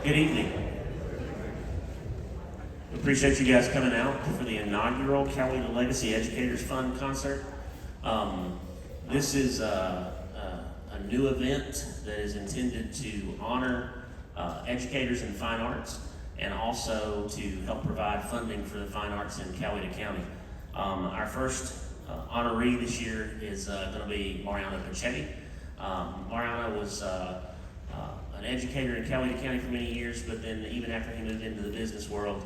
Good evening. We appreciate you guys coming out for the inaugural Coweta Legacy Educators Fund concert. This is a new event that is intended to honor educators in fine arts and also to help provide funding for the fine arts in Coweta County. Our first honoree this year is going to be Mariana Pachetti. Mariana was an educator in Coweta County for many years, but then even after he moved into the business world,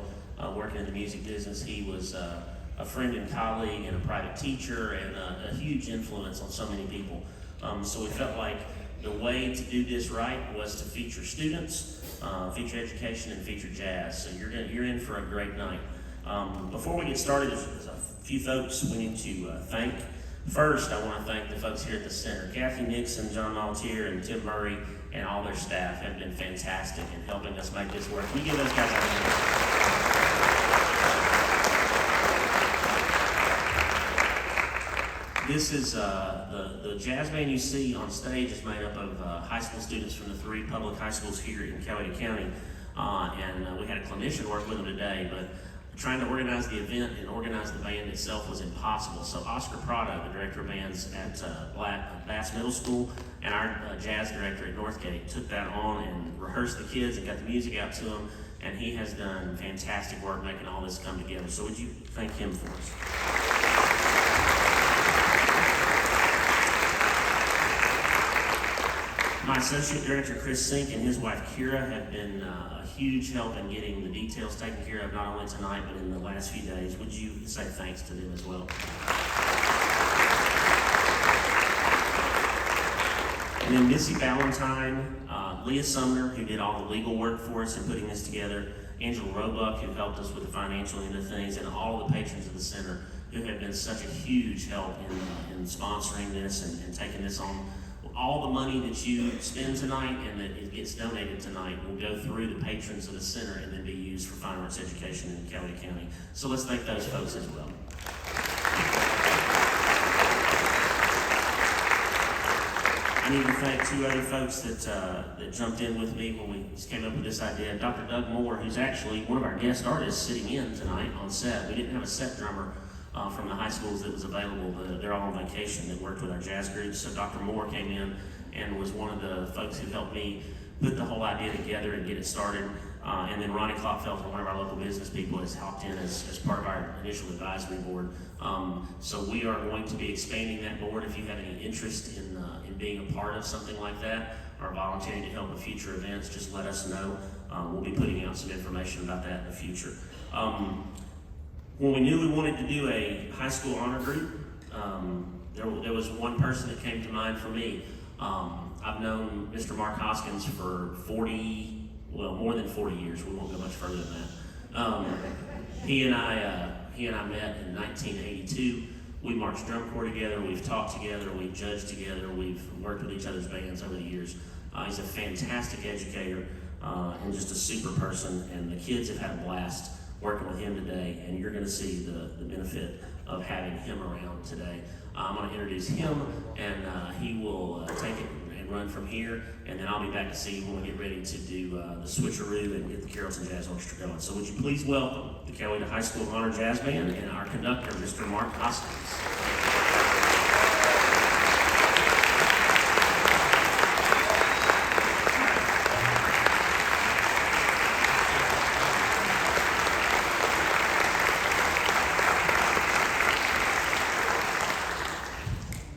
working in the music business, he was a friend and colleague and a private teacher and a huge influence on so many people. So we felt like the way to do this right was to feature students, feature education, and feature jazz. So you're in for a great night. Before we get started, there's a few folks we need to thank. First, I want to thank the folks here at the center. Kathy Nixon, John Maltier, and Tim Murray, and all their staff have been fantastic in helping us make this work. Can you give those guys a hand? This is the jazz band you see on stage is made up of high school students from the 3 public high schools here in Coweta County, and we had a clinician work with them today, but trying to organize the event and organize the band itself was impossible. So Oscar Prado, the director of bands at Bass Middle School, and our jazz director at Northgate took that on and rehearsed the kids and got the music out to them, and he has done fantastic work making all this come together. So would you thank him for us? My associate director, Chris Sink, and his wife, Kira, have been a huge help in getting the details taken care of, not only tonight, but in the last few days. Would you say thanks to them as well? And then Missy Valentine, Leah Sumner, who did all the legal work for us in putting this together, Angela Roebuck, who helped us with the financial end of things, and all the patrons of the center who have been such a huge help in sponsoring this and taking this on. All the money that you spend tonight and that it gets donated tonight will go through the patrons of the center and then be used for fine arts education in Coweta County. So let's thank those folks as well. I need to thank 2 other folks that jumped in with me when we came up with this idea. Dr. Doug Moore, who's actually one of our guest artists sitting in tonight on set. We didn't have a set drummer from the high schools that was available. They're all on vacation that worked with our jazz groups. So Dr. Moore came in and was one of the folks who helped me put the whole idea together and get it started. And then Ronnie Klopfelter, one of our local business people, has helped in as part of our initial advisory board. So we are going to be expanding that board. If you have any interest in being a part of something like that or volunteering to help with future events, just let us know. We'll be putting out some information about that in the future. When we knew we wanted to do a high school honor group, there was one person that came to mind for me. I've known Mr. Mark Hoskins for more than 40 years. We won't go much further than that. He and I met in 1982. We marched drum corps together, we've talked together, we've judged together, we've worked with each other's bands over the years. He's a fantastic educator and just a super person, and the kids have had a blast working with him today, and you're going to see the benefit of having him around today. I'm going to introduce him, and he will take it and run from here, and then I'll be back to see you when we get ready to do the switcheroo and get the Carrollton Jazz Orchestra going. So would you please welcome the Coweta High School Honor Jazz Band and our conductor, Mr. Mark Hoskins.